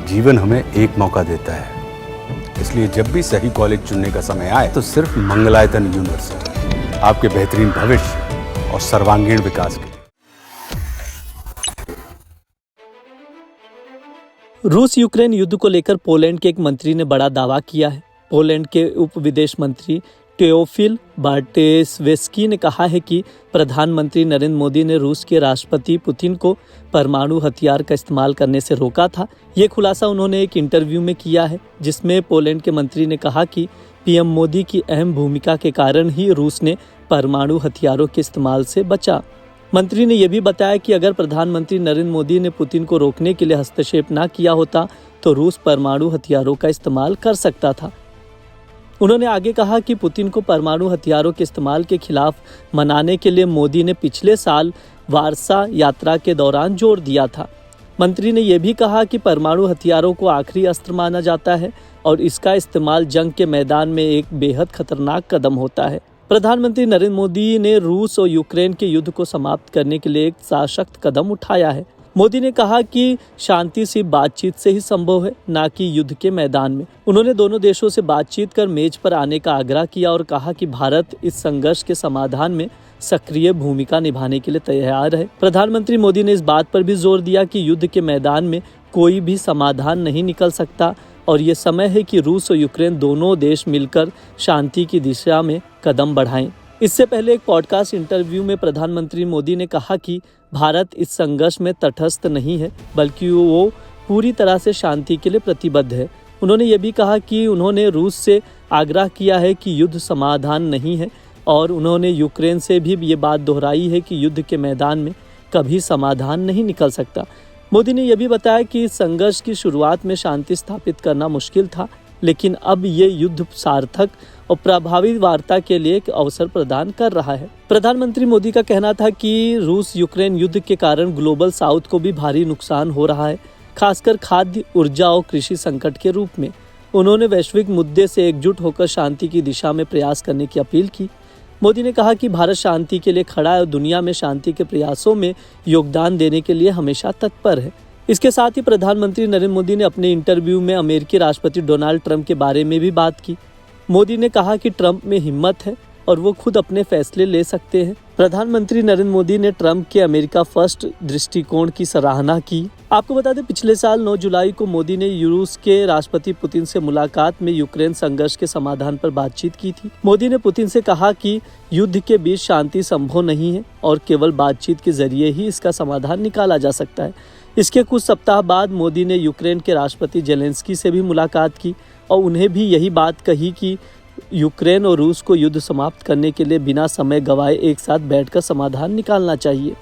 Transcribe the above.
जीवन हमें एक मौका देता है, इसलिए जब भी सही कॉलेज चुनने का समय आए तो सिर्फ मंगलायतन यूनिवर्सिटी आपके बेहतरीन भविष्य और सर्वांगीण विकास के लिए। रूस यूक्रेन युद्ध को लेकर पोलैंड के एक मंत्री ने बड़ा दावा किया है। पोलैंड के उप विदेश मंत्री टेओफिल बार्टेशवेस्की ने कहा है कि प्रधानमंत्री नरेंद्र मोदी ने रूस के राष्ट्रपति पुतिन को परमाणु हथियार का इस्तेमाल करने से रोका था। ये खुलासा उन्होंने एक इंटरव्यू में किया है, जिसमें पोलैंड के मंत्री ने कहा कि पीएम मोदी की अहम भूमिका के कारण ही रूस ने परमाणु हथियारों के इस्तेमाल से बचा। मंत्री ने यह भी बताया कि अगर प्रधानमंत्री नरेंद्र मोदी ने पुतिन को रोकने के लिए हस्तक्षेप न किया होता तो रूस परमाणु हथियारों का इस्तेमाल कर सकता था। उन्होंने आगे कहा कि पुतिन को परमाणु हथियारों के इस्तेमाल के खिलाफ मनाने के लिए मोदी ने पिछले साल वारसा यात्रा के दौरान जोर दिया था। मंत्री ने यह भी कहा कि परमाणु हथियारों को आखिरी अस्त्र माना जाता है और इसका इस्तेमाल जंग के मैदान में एक बेहद खतरनाक कदम होता है। प्रधानमंत्री नरेंद्र मोदी ने रूस और यूक्रेन के युद्ध को समाप्त करने के लिए एक सशक्त कदम उठाया है। मोदी ने कहा कि शांति सिर्फ बातचीत से ही संभव है, ना कि युद्ध के मैदान में। उन्होंने दोनों देशों से बातचीत कर मेज पर आने का आग्रह किया और कहा कि भारत इस संघर्ष के समाधान में सक्रिय भूमिका निभाने के लिए तैयार है। प्रधानमंत्री मोदी ने इस बात पर भी जोर दिया कि युद्ध के मैदान में कोई भी समाधान नहीं निकल सकता और ये समय है कि रूस और यूक्रेन दोनों देश मिलकर शांति की दिशा में कदम बढ़ाएं। इससे पहले एक पॉडकास्ट इंटरव्यू में प्रधानमंत्री मोदी ने कहा कि भारत इस संघर्ष में तटस्थ नहीं है, बल्कि वो पूरी तरह से शांति के लिए प्रतिबद्ध है। उन्होंने ये भी कहा कि उन्होंने रूस से आग्रह किया है कि युद्ध समाधान नहीं है और उन्होंने यूक्रेन से भी ये बात दोहराई है कि युद्ध के मैदान में कभी समाधान नहीं निकल सकता। मोदी ने यह भी बताया कि संघर्ष की शुरुआत में शांति स्थापित करना मुश्किल था, लेकिन अब ये युद्ध सार्थक और प्रभावी वार्ता के लिए एक अवसर प्रदान कर रहा है। प्रधानमंत्री मोदी का कहना था कि रूस यूक्रेन युद्ध के कारण ग्लोबल साउथ को भी भारी नुकसान हो रहा है, खासकर खाद्य, ऊर्जा और कृषि संकट के रूप में। उन्होंने वैश्विक मुद्दे से एकजुट होकर शांति की दिशा में प्रयास करने की अपील की। मोदी ने कहा कि भारत शांति के लिए खड़ा है और दुनिया में शांति के प्रयासों में योगदान देने के लिए हमेशा तत्पर है। इसके साथ ही प्रधानमंत्री नरेंद्र मोदी ने अपने इंटरव्यू में अमेरिकी राष्ट्रपति डोनाल्ड ट्रंप के बारे में भी बात की। मोदी ने कहा कि ट्रंप में हिम्मत है और वो खुद अपने फैसले ले सकते हैं। प्रधानमंत्री नरेंद्र मोदी ने ट्रंप के अमेरिका फर्स्ट दृष्टिकोण की सराहना की। आपको बता दें, पिछले साल 9 जुलाई को मोदी ने रूस के राष्ट्रपति पुतिन से मुलाकात में यूक्रेन संघर्ष के समाधान पर बातचीत की थी। मोदी ने पुतिन से कहा कि युद्ध के बीच शांति संभव नहीं है और केवल बातचीत के जरिए ही इसका समाधान निकाला जा सकता है। इसके कुछ सप्ताह बाद मोदी ने यूक्रेन के राष्ट्रपति जेलेंस्की से भी मुलाकात की और उन्हें भी यही बात कही कि यूक्रेन और रूस को युद्ध समाप्त करने के लिए बिना समय गंवाए एक साथ बैठकर समाधान निकालना चाहिए।